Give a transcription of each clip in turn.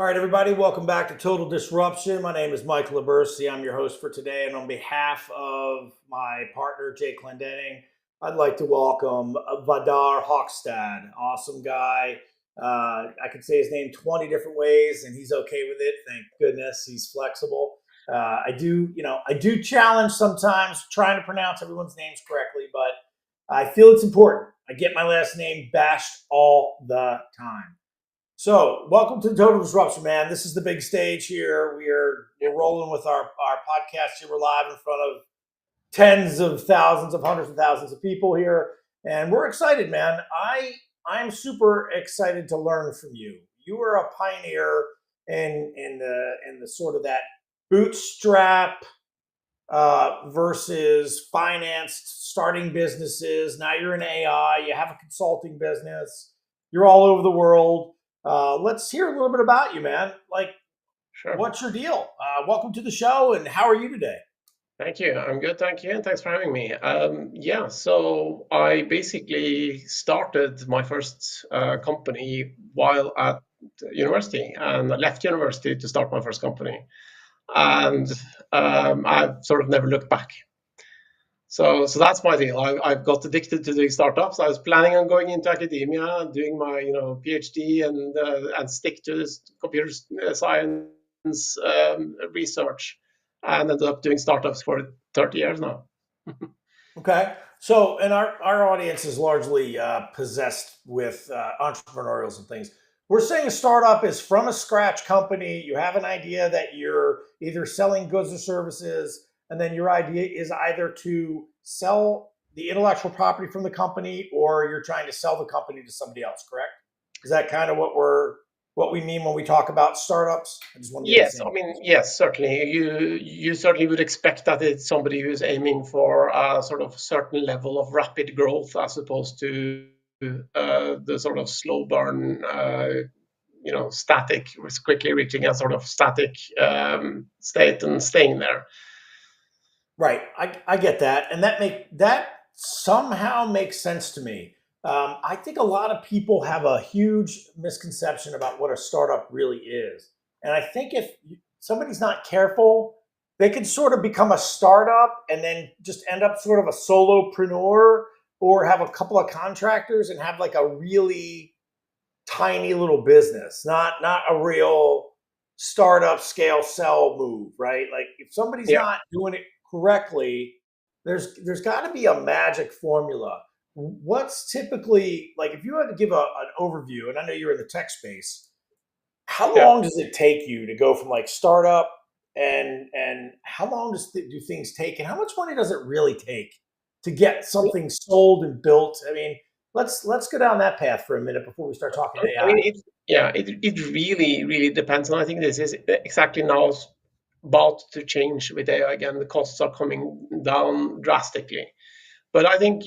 All right, everybody, welcome back to Total Disruption. My name is Mike Leversey. I'm your host for today. And on behalf of my partner, Jay Clendenning, I'd like to welcome Vidar Hokstad. Awesome guy. I could say his name 20 different ways and he's okay with it. Thank goodness he's flexible. I do challenge sometimes trying to pronounce everyone's names correctly, but I feel it's important. I get my last name bashed all the time. So, welcome to Total Disruption, man. This is the big stage here. We're rolling with our podcast here. We're live in front of tens of thousands of hundreds of thousands of people here, and we're excited, man. I'm super excited to learn from you. You are a pioneer in the sort of that bootstrap versus financed starting businesses. Now you're in AI. You have a consulting business. You're all over the world. Let's hear a little bit about you, man. Like, Sure. what's your deal? Welcome to the show, and how are you today? Thank you. I'm good. Thank you. And thanks for having me. So I basically started my first company while at university, and I left university to start my first company. And I've sort of never looked back. So that's my deal. I've got addicted to doing startups. I was planning on going into academia, doing my PhD, and stick to this computer science research, and ended up doing startups for 30 years now. Okay. So, and our audience is largely possessed with entrepreneurials and things. We're saying a startup is from a scratch company. You have an idea that you're either selling goods or services, and then your idea is either to sell the intellectual property from the company or you're trying to sell the company to somebody else, correct? Is that kind of what we mean when we talk about startups? I just want to get the Yes, same. I mean, yes, certainly. You certainly would expect that it's somebody who's aiming for a sort of certain level of rapid growth as opposed to the sort of slow burn, static, was quickly reaching a sort of static state and staying there. Right. I get that. And that somehow makes sense to me. I think a lot of people have a huge misconception about what a startup really is. And I think if somebody's not careful, they can sort of become a startup and then just end up sort of a solopreneur or have a couple of contractors and have like a really tiny little business, not a real startup scale sell move, right? Like if somebody's Yeah. not doing it correctly, there's got to be a magic formula. What's typically like if you had to give an overview, and I know you're in the tech space, how Yeah. long does it take you to go from like startup and how long do things take and how much money does it really take to get something sold and built? I mean, let's go down that path for a minute before we start talking I AI. mean, it really, really depends. And I think this is exactly now about to change with AI again. The costs are coming down drastically. But I think,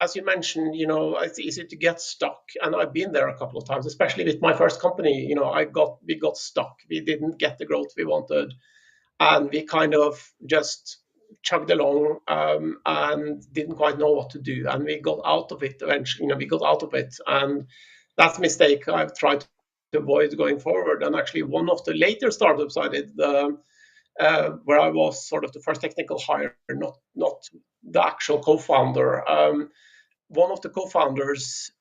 as you mentioned, it's easy to get stuck. And I've been there a couple of times, especially with my first company. We got stuck. We didn't get the growth we wanted. And we kind of just chugged along and didn't quite know what to do. And we got out of it eventually. We got out of it. And that's a mistake I've tried to avoid going forward. And actually, one of the later startups I did, where I was sort of the first technical hire, not the actual co-founder. One of the co-founders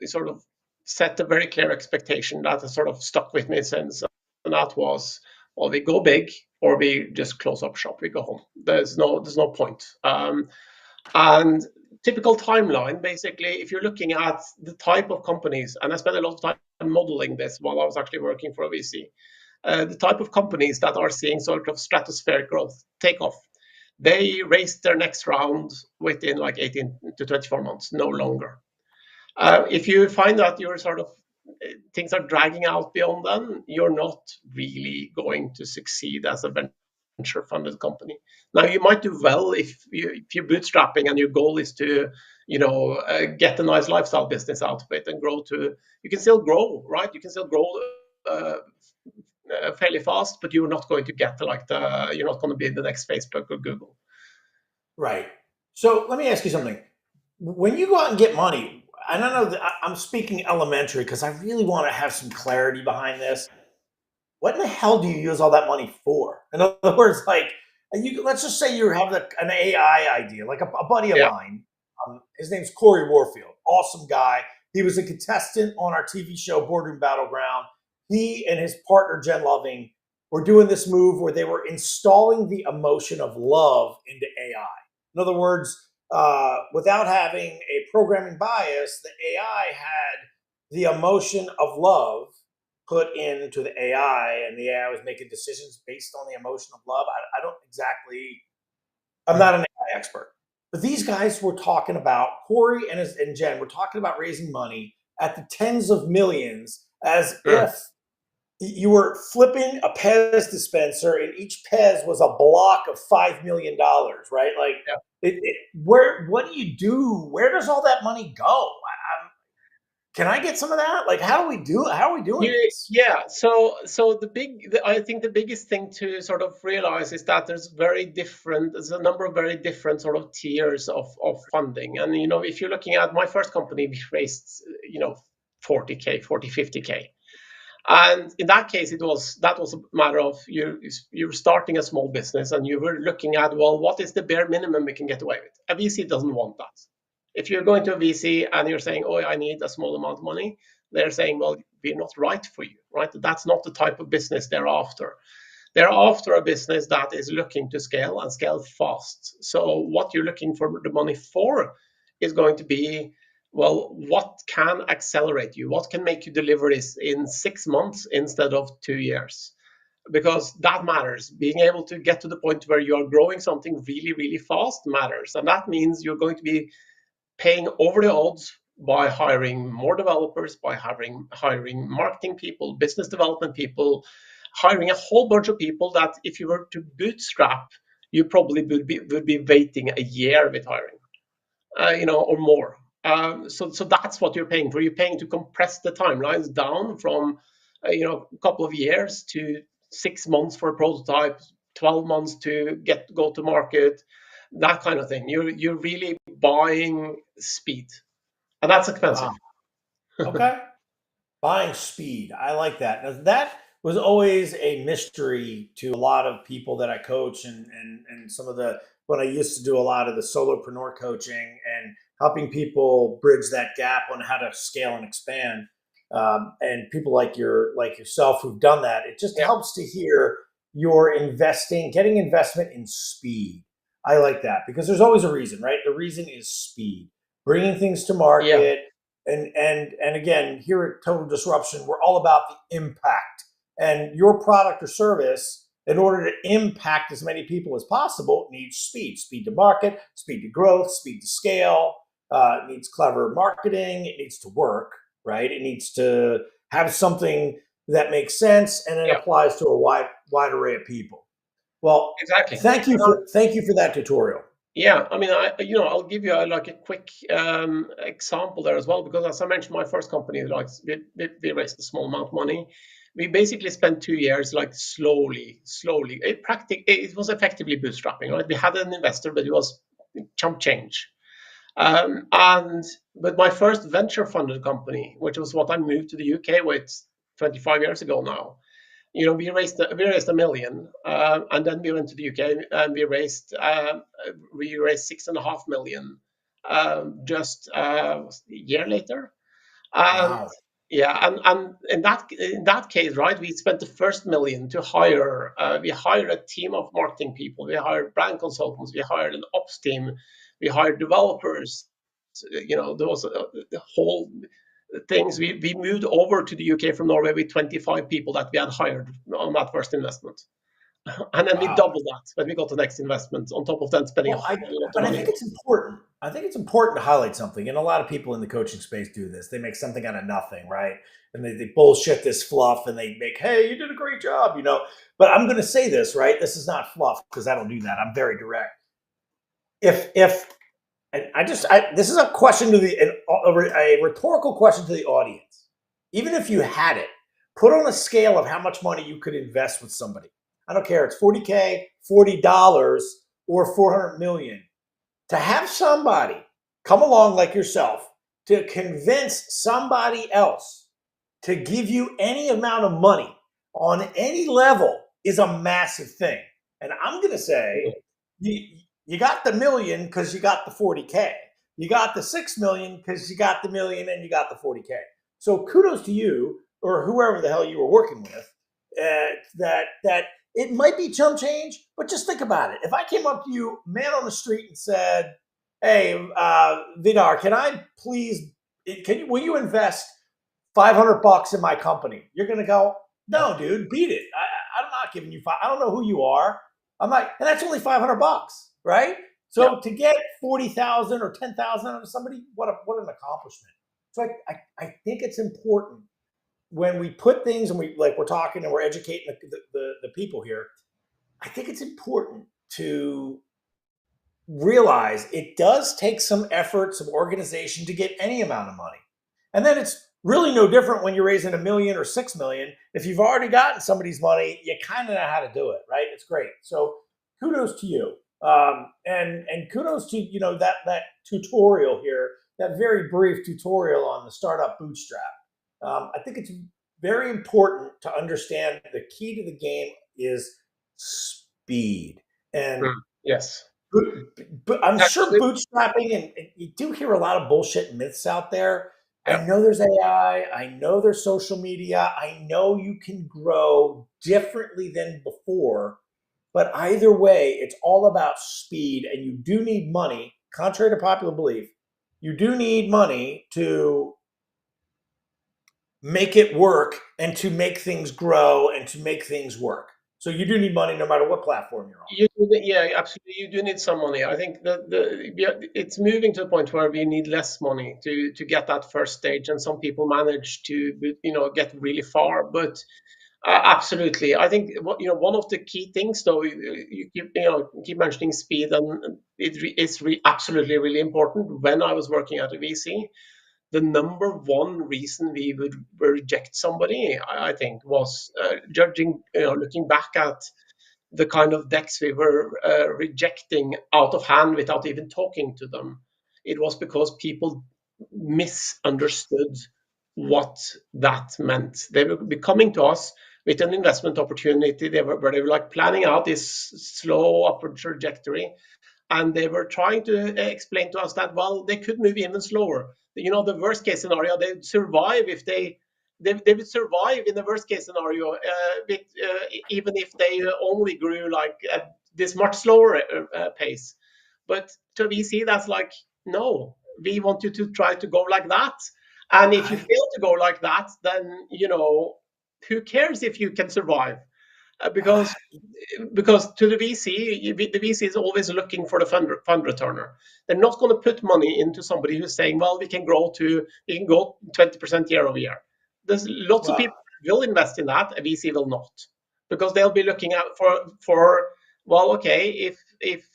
sort of set a very clear expectation that has sort of stuck with me since, and that was, well, we go big or we just close up shop, we go home. There's no point. And typical timeline, basically, if you're looking at the type of companies, and I spent a lot of time modeling this while I was actually working for a VC, the type of companies that are seeing sort of stratospheric growth take off, they raised their next round within like 18 to 24 months, no longer. If you find that you're sort of things are dragging out beyond then, you're not really going to succeed as a venture funded company. Now you might do well if you're bootstrapping and your goal is to get a nice lifestyle business out of it and grow to. You can still grow, right? You can still grow uh, fairly fast, but you're not going to get you're not going to be the next Facebook or Google. Right. So let me ask you something. When you go out and get money, I don't know. I'm speaking elementary because I really want to have some clarity behind this. What in the hell do you use all that money for? In other words, like, let's just say you have an AI idea, like a buddy of Yeah. mine. His name's Corey Warfield, awesome guy. He was a contestant on our TV show Boardroom Battleground. He and his partner Jen Loving were doing this move where they were installing the emotion of love into AI. In other words, without having a programming bias, the AI had the emotion of love put into the AI, and the AI was making decisions based on the emotion of love. I don't exactly. I'm not an AI expert, but these guys were talking about Corey and Jen were talking about raising money at the tens of millions, as Mm. if you were flipping a Pez dispenser, and each Pez was a block of $5 million, right? Like, Yeah. where? What do you do? Where does all that money go? Can I get some of that? Like, how do we do it? How are we doing this? Yeah. So I think the biggest thing to sort of realize is that there's a number of very different sort of tiers of funding. And if you're looking at my first company, we raised 40K, 40, 50K. And in that case, that was a matter of you're starting a small business and you were looking at, well, what is the bare minimum we can get away with? A VC doesn't want that. If you're going to a VC and you're saying, oh, I need a small amount of money, they're saying, well, we're not right for you, right? That's not the type of business they're after. They're after a business that is looking to scale and scale fast. So what you're looking for the money for is going to be, well, what can accelerate you? What can make you deliver this in 6 months instead of 2 years? Because that matters. Being able to get to the point where you are growing something really, really fast matters. And that means you're going to be paying over the odds by hiring more developers, by hiring marketing people, business development people, hiring a whole bunch of people that if you were to bootstrap, you probably would be waiting a year with hiring, or more. So that's what you're paying for. You're paying to compress the timelines down from a couple of years to 6 months for a prototype, 12 months to go to market, that kind of thing. You're really buying speed, and that's expensive. Wow. Okay. Buying speed. I like that. Now, that was always a mystery to a lot of people that I coach, and some of the when I used to do a lot of the solopreneur coaching and helping people bridge that gap on how to scale and expand. And people like yourself who've done that, it just Yeah, helps to hear you're getting investment in speed. I like that because there's always a reason, right? The reason is speed, bringing things to yeah, market, and again, here at Total Disruption, we're all about the impact. And your product or service, in order to impact as many people as possible, needs speed to market, speed to growth, speed to scale. It needs clever marketing. It needs to work, right? It needs to have something that makes sense and then yeah, applies to a wide array of people. Well, exactly. thank you for that tutorial. Yeah, I mean, I'll give you like a quick example there as well, because as I mentioned, my first company, like we raised a small amount of money. We basically spent 2 years, like slowly. It was effectively bootstrapping, right? We had an investor, but it was chump change. But my first venture funded company, which was what I moved to the UK with 25 years ago now, we raised 1 million, and then we went to the UK and we raised 6.5 million, just a year later. And Wow. yeah, and in that case, right, we spent the first million to hire. We hired a team of marketing people. We hired brand consultants. We hired an ops team. We hired developers. There was the whole things. We moved over to the UK from Norway with 25 people that we had hired on that first investment. And then we Wow. doubled that when we got the next investment, on top of that, spending a Well, whole lot of but I money. think it's important. I think it's important to highlight something, and a lot of people in the coaching space do this. They make something out of nothing, right? And they bullshit this fluff, and they make, "Hey, you did a great job." But I'm going to say this, right? This is not fluff because I don't do that. I'm very direct. If and this is a question to a rhetorical question to the audience. Even if you had it, put on a scale of how much money you could invest with somebody. I don't care. It's 40K, $40, or 400 million to have somebody come along like yourself, to convince somebody else to give you any amount of money on any level is a massive thing. And I'm going to say you got the million because you got the 40K. You got the 6 million because you got the million and you got the 40K. So kudos to you or whoever the hell you were working with. That it might be chump change, but just think about it. If I came up to you, man on the street, and said, "Hey, Vidar, can I please? Will you invest $500 in my company?" You're gonna go, "No, dude, beat it. I'm not giving you five. I don't know who you are. I'm like, and that's only $500, right? So to get 40,000 or 10,000 out of somebody, what an accomplishment. So I think it's important when we put things and we're talking and we're educating the people here. I think it's important to realize it does take some effort, some organization to get any amount of money. And then it's really no different when you're raising $1 million or 6 million. If you've already gotten somebody's money, you kind of know how to do it, right? It's great. So kudos to you. And kudos to, that tutorial here, that very brief tutorial on the startup bootstrap. I think it's very important to understand the key to the game is speed. And yes, but I'm sure bootstrapping, and you do hear a lot of bullshit myths out there. Yeah. I know there's AI. I know there's social media. I know you can grow differently than before. But either way, it's all about speed, and you do need money, contrary to popular belief. You do need money to make it work and to make things grow and to make things work. So you do need money no matter what platform you're on. Yeah, absolutely. You do need some money. I think that it's moving to a point where we need less money to get that first stage, and some people manage to get really far. But absolutely, I think one of the key things, though, you keep mentioning speed, and it's absolutely really important. When I was working at a VC, the number one reason we would reject somebody, I think, was looking back at the kind of decks we were rejecting out of hand without even talking to them. It was because people misunderstood what that meant. They would be coming to us with an investment opportunity. They were like planning out this slow upward trajectory, and they were trying to explain to us that, well, they could move even slower. The worst case scenario, they'd survive if they would survive in the worst case scenario, even if they only grew like at this much slower pace. But to VC, that's like, no, we want you to try to go like that. And if you fail to go like that, then who cares if you can survive? Because to the VC is always looking for the fund returner. They're not going to put money into somebody who's saying, well, we can go 20% year over year. There's lots of people who will invest in that. A VC will not, because they'll be looking out for well, okay, if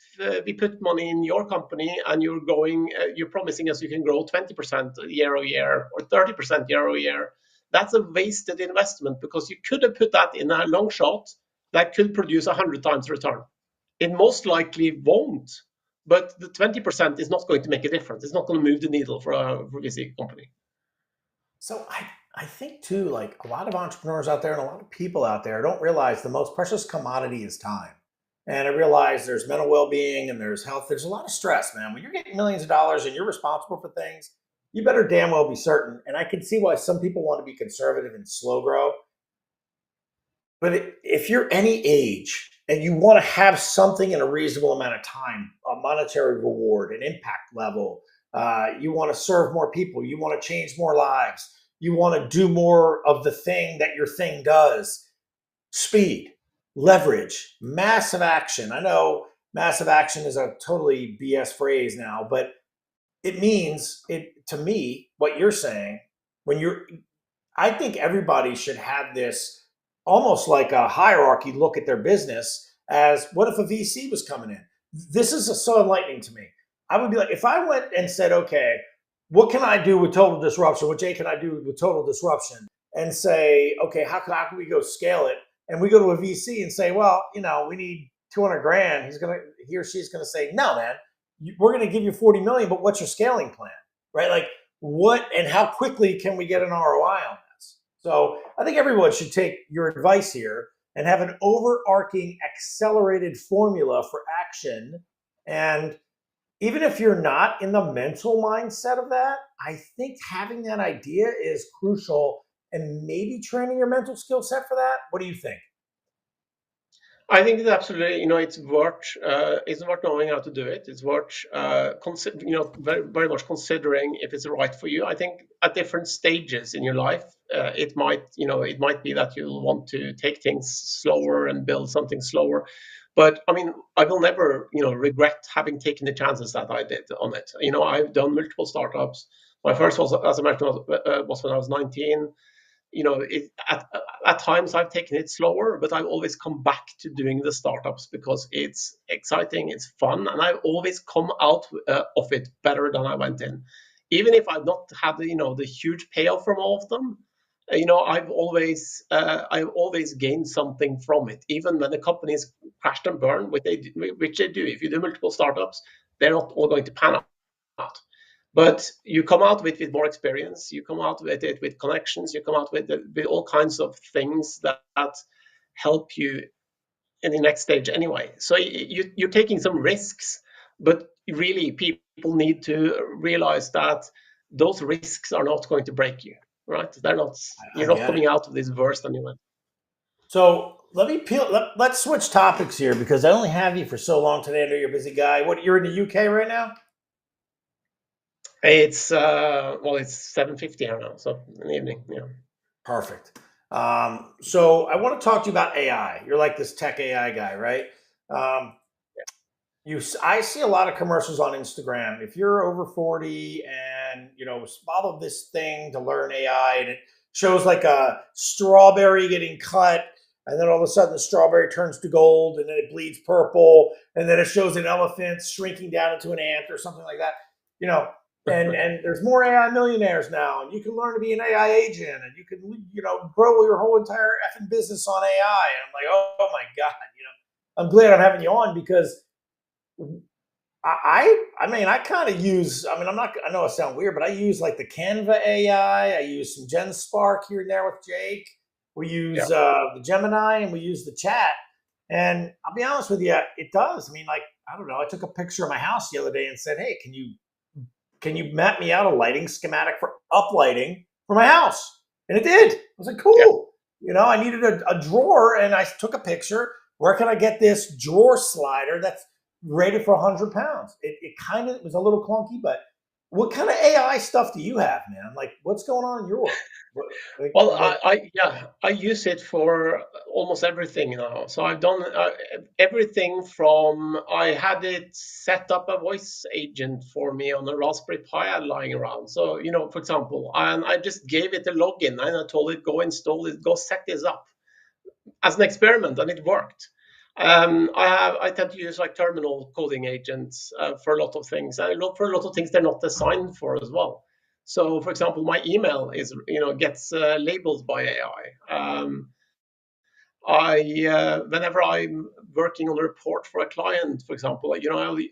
we put money in your company and you're promising us you can grow 20% year over year or 30% year over year. That's a wasted investment, because you could have put that in a long shot that could produce 100 times return. It most likely won't, but the 20% is not going to make a difference. It's not going to move the needle for a VC company. So I think too, like a lot of entrepreneurs out there and a lot of people out there don't realize the most precious commodity is time. And I realize there's mental well-being and there's health. There's a lot of stress, man. When you're getting millions of dollars and you're responsible for things, you better damn well be certain. And I can see why some people want to be conservative and slow grow. But if you're any age and you want to have something in a reasonable amount of time, a monetary reward, an impact level, you want to serve more people, you want to change more lives, you want to do more of the thing that your thing does, speed, leverage, massive action. I know massive action is a totally BS phrase now, but it means to me, what you're saying, I think everybody should have this almost like a hierarchy look at their business as, what if a VC was coming in? This is so enlightening to me. I would be like, if I went and said, okay, what can I do with total disruption? What Jay can I do with total disruption? And say, okay, how can we go scale it? And we go to a VC and say, well, we need 200 grand. He or she's going to say, no, man, we're going to give you 40 million, but what's your scaling plan? Right? Like, what and how quickly can we get an ROI on this? So I think everyone should take your advice here and have an overarching accelerated formula for action. And even if you're not in the mental mindset of that, I think having that idea is crucial, and maybe training your mental skill set for that. What do you think? I think it's absolutely, it's worth knowing how to do it. It's worth, very, very much considering if it's right for you. I think at different stages in your life, it might be that you'll want to take things slower and build something slower. But I mean, I will never, regret having taken the chances that I did on it. I've done multiple startups. My first was, as I mentioned, was when I was 19. At times I've taken it slower, but I've always come back to doing the startups because it's exciting, it's fun, and I've always come out of it better than I went in. Even if I've not had the huge payoff from all of them, I've always gained something from it. Even when the companies crashed and burned, which they do. If you do multiple startups, they're not all going to pan out. But you come out with more experience, you come out with it with connections, you come out with all kinds of things that help you in the next stage anyway. So you're taking some risks, but really people need to realize that those risks are not going to break you, right? They're not. I You're not get it. coming out of this worse than you went. So let me peel. Let's switch topics here because I only have you for so long today. I know you're a busy guy. What, you're in the UK right now? It's 7:50 here now, so in the evening. Yeah. Perfect. So I want to talk to you about AI. You're like this tech AI guy, right? Um, I see a lot of commercials on Instagram. If you're over 40 and follow this thing to learn AI, and it shows like a strawberry getting cut, and then all of a sudden the strawberry turns to gold, and then it bleeds purple, and then it shows an elephant shrinking down into an ant or something like that. You know, and there's more AI millionaires now, and you can learn to be an AI agent, and you can grow your whole entire effing business on AI. And I'm like, oh my god, I'm glad I'm having you on because I mean, I kind of use. I mean, I'm not. I know it sounds weird, but I use like the Canva AI. I use some Gen Spark here and there with Jake. We use Yeah. the Gemini, and we use the chat. And I'll be honest with you, it does. I mean, like, I don't know. I took a picture of my house the other day and said, "Hey, can you map me out a lighting schematic for uplighting for my house?" And it did. I was like, Yeah. cool. I needed a drawer, and I took a picture. Where can I get this drawer slider that's rated for 100 pounds? It kind of was a little clunky, but what kind of AI stuff do you have, man? Like, what's going on in your world? Like, Well, I use it for almost everything now. So I've done everything from I had it set up a voice agent for me on a Raspberry Pi I had lying around. So for example, and I just gave it a login and I told it go install it, go set this up as an experiment, and it worked. I tend to use like terminal coding agents for a lot of things. I look for a lot of things they're not designed for as well. So, for example, my email is gets labeled by AI. Whenever I'm working on a report for a client, for example,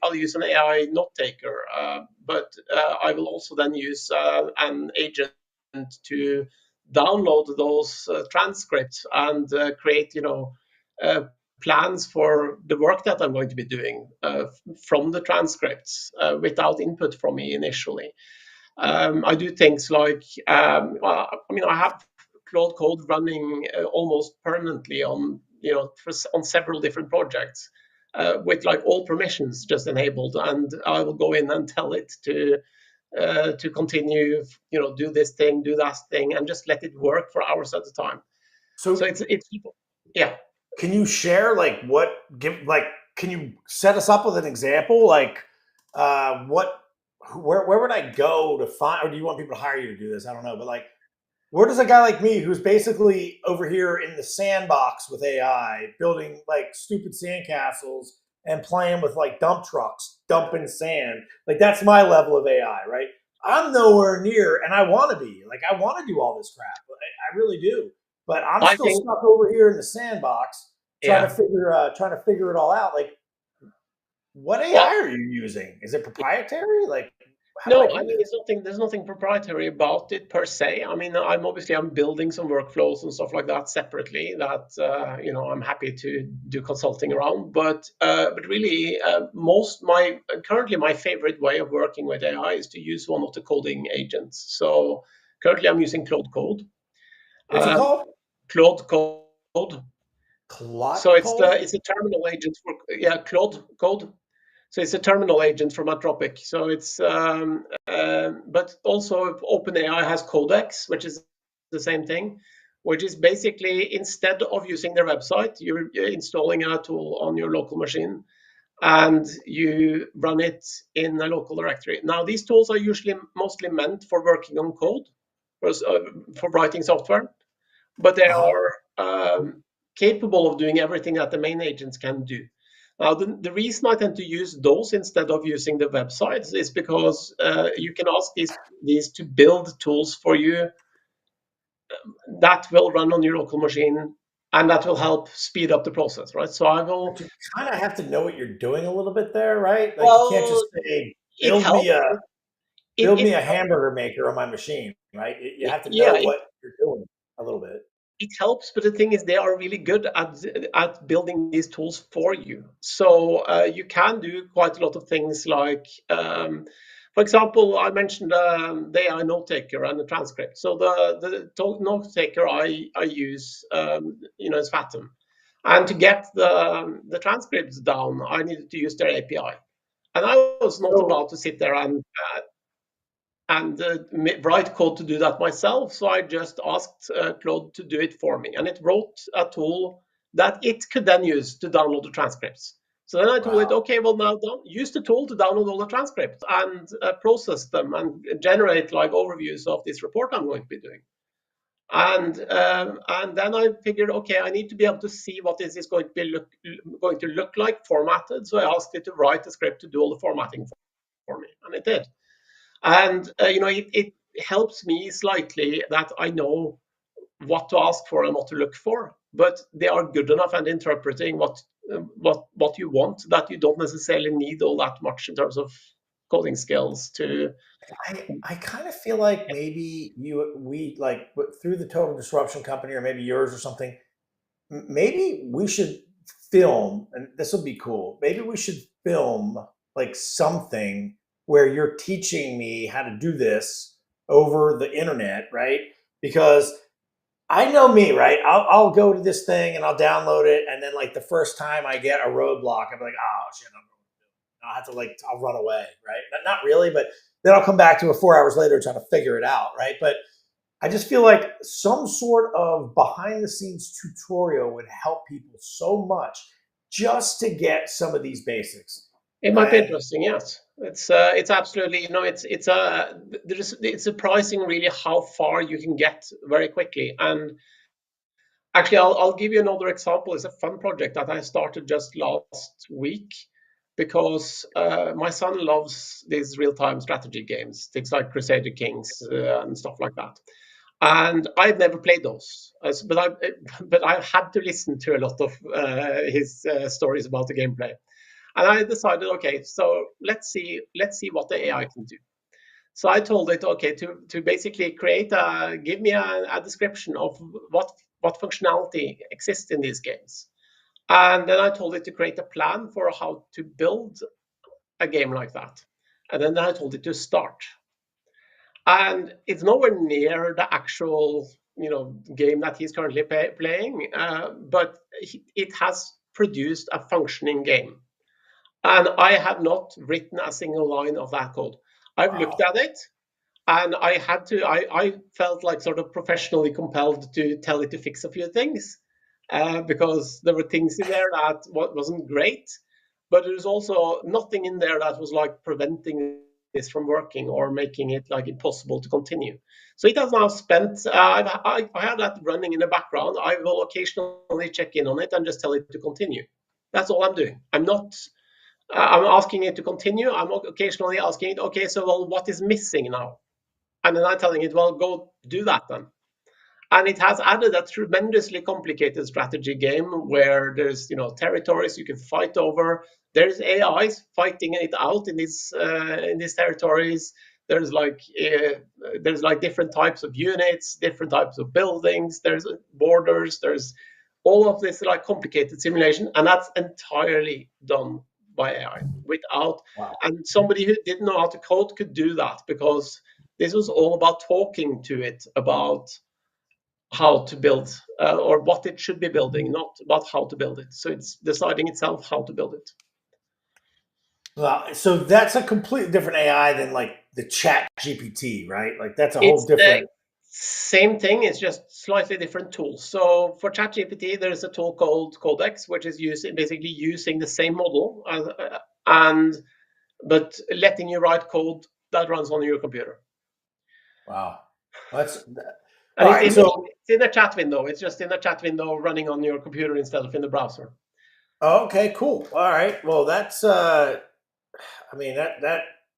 I'll use an AI note taker, but I will also then use an agent to download those transcripts and create, uh, plans for the work that I'm going to be doing from the transcripts without input from me initially. I do things like, I have Claude Code running almost permanently on, on several different projects with like all permissions just enabled, and I will go in and tell it to continue, do this thing, do that thing, and just let it work for hours at a time. So so it's yeah. can you share can you set us up with an example? Like, where would I go to find, or do you want people to hire you to do this? I don't know, but like, where does a guy like me, who's basically over here in the sandbox with AI, building like stupid sandcastles and playing with like dump trucks, dumping sand, like that's my level of AI, right? I'm nowhere near, and I want to be. Like, I want to do all this crap. I really do, but I'm I still think stuck over here in the sandbox trying to yeah. figure it all out. Like, what AI Well, are you using? Is it proprietary? Like, How do I No, I do mean, this? there's nothing proprietary about it per se. I mean, I'm building some workflows and stuff like that separately that I'm happy to do consulting around. But really, currently my favorite way of working with AI is to use one of the coding agents. So currently I'm using Claude Code. What's it Um, called? Claude Code. So Clot it's cold? the it's a terminal agent for, yeah, Claude Code. So it's a terminal agent from Anthropic. So but also OpenAI has Codex, which is the same thing, which is basically instead of using their website, you're installing a tool on your local machine and you run it in a local directory. Now, these tools are usually mostly meant for working on code, for writing software, but they Uh-huh. are capable of doing everything that the main agents can do. Now, the reason I tend to use those instead of using the websites is because you can ask these to build tools for you that will run on your local machine and that will help speed up the process, right? So I will, But you kind of have to know what you're doing a little bit there, right? Like you can't well, just say, it helps. build It me a helps. hamburger maker on my machine, right? You have to know Yeah, what you're doing a little bit. it helps, but the thing is, they are really good at building these tools for you. So you can do quite a lot of things, like, for example, I mentioned the AI note taker and the transcript. So the note taker I use, is Fathom, and to get the transcripts down, I needed to use their API, and I was not So about to sit there and write code to do that myself. So I just asked Claude to do it for me, and it wrote a tool that it could then use to download the transcripts. So then I told it, wow. okay, well, now use the tool to download all the transcripts and process them and generate like overviews of this report I'm going to be doing. And then I figured, okay, I need to be able to see what this is going to look like formatted. So I asked it to write a script to do all the formatting for me, and it did. And it helps me slightly that I know what to ask for and what to look for, but they are good enough at interpreting what you want, that you don't necessarily need all that much in terms of coding skills to. I kind of feel like maybe we like through the Total Disruption Company or maybe yours or something. Maybe we should film, and this will be cool. Maybe we should film like something where you're teaching me how to do this over the internet, right? Because I know me, right? I'll go to this thing and I'll download it, and then like the first time I get a roadblock, I'm like, oh shit, I'll have to I'll run away, right? Not really, but then I'll come back to it 4 hours later trying to figure it out, right? But I just feel like some sort of behind the scenes tutorial would help people so much just to get some of these basics. It might be And interesting, yes. It's absolutely, it's surprising really how far you can get very quickly. And actually, I'll give you another example. It's a fun project that I started just last week because my son loves these real-time strategy games, things like Crusader Kings and stuff like that. And I've never played those, but I had to listen to a lot of his stories about the gameplay. And I decided, okay, so let's see what the AI can do. So I told it, okay, to basically give me a description of what functionality exists in these games. And then I told it to create a plan for how to build a game like that. And then I told it to start. And it's nowhere near the actual, game that he's currently playing, but it has produced a functioning game. And I have not written a single line of that code. I've looked wow, at it, and I felt like sort of professionally compelled to tell it to fix a few things because there were things in there that wasn't great, but there's also nothing in there that was like preventing this from working or making it like impossible to continue. So it has now spent. I have that running in the background. I will occasionally check in on it and just tell it to continue. That's all I'm doing. I'm asking it to continue. I'm occasionally asking it, okay, so well, what is missing now? And then I'm telling it, well, go do that then. And it has added a tremendously complicated strategy game where there's territories you can fight over. There's AIs fighting it out in these territories. There's like different types of units, different types of buildings. There's borders. There's all of this like complicated simulation, and that's entirely done by AI without. Wow. And somebody who didn't know how to code could do that because this was all about talking to it about how to build or what it should be building, not about how to build it. So it's deciding itself how to build it. Well, so that's a completely different AI than like the Chat GPT, right? Like that's a whole It's the different. same thing, it's just slightly different tools. So for ChatGPT, there's a tool called Codex, which is basically using the same model, but letting you write code that runs on your computer. Wow. That's And all right. So it's in a chat window. It's just in a chat window running on your computer instead of in the browser. okay, cool. All right. Well, that's I mean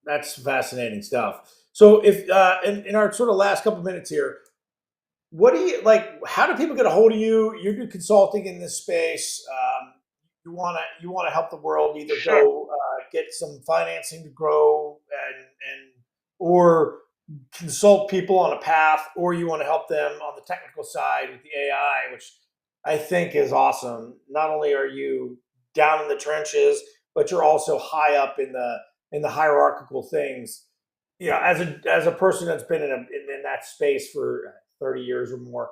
that's fascinating stuff. So if in our sort of last couple minutes here, what do you like? How do people get a hold of you? You do consulting in this space. You wanna help the world either Sure. go get some financing to grow and or consult people on a path, or you want to help them on the technical side with the AI, which I think is awesome. Not only are you down in the trenches, but you're also high up in the hierarchical things. You know, as a person that's been in that space for 30 years or more,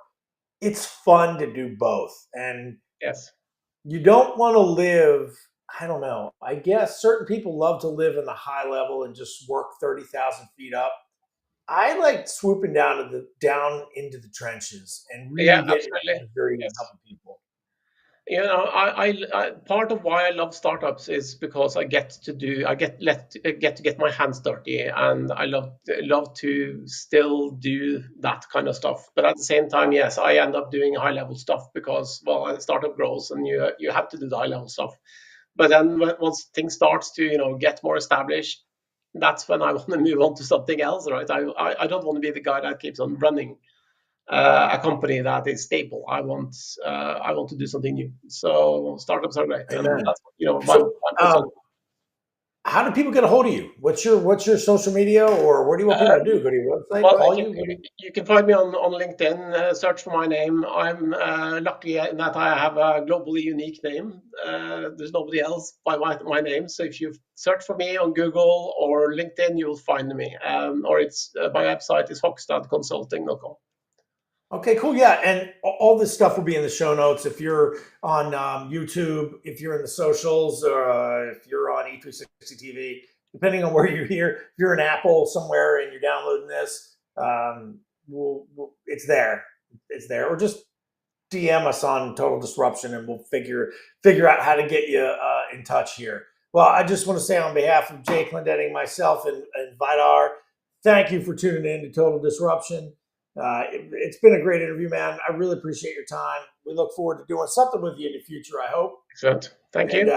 it's fun to do both. And Yes. you don't want to live, I don't know, I guess certain people love to live in the high level and just work 30,000 feet up. I like swooping down into the trenches and Yeah, really getting absolutely. dirty and Yes. helping people. I part of why I love startups is because I get to get my hands dirty, and I love to still do that kind of stuff. But at the same time, yes, I end up doing high level stuff because, well, a startup grows and you have to do the high level stuff. But then once things starts to get more established, that's when I want to move on to something else, right? I don't want to be the guy that keeps on running a company that is stable. I want to do something new. So startups are great, and Amen. that's my So, personal. how do people get a hold of you? What's your social media, or what do you want people to do? Go to your website, Well, call you? What do you, you can find me on LinkedIn. Search for my name. I'm lucky in that I have a globally unique name. There's nobody else by my name. So if you search for me on Google or LinkedIn, you will find me. Or it's my website is hokstadconsulting.com. Okay, cool. Yeah, and all this stuff will be in the show notes. If you're on YouTube, if you're in the socials, if you're on E360 TV, depending on where you're here, if you're in Apple somewhere and you're downloading this, it's there. It's there. Or just DM us on Total Disruption, and we'll figure out how to get you in touch here. Well, I just want to say on behalf of Jay Clendenning, myself, and Vidar, thank you for tuning in to Total Disruption. It's been a great interview, man. I really appreciate your time. We look forward to doing something with you in the future, I hope. Excellent. Thank And you.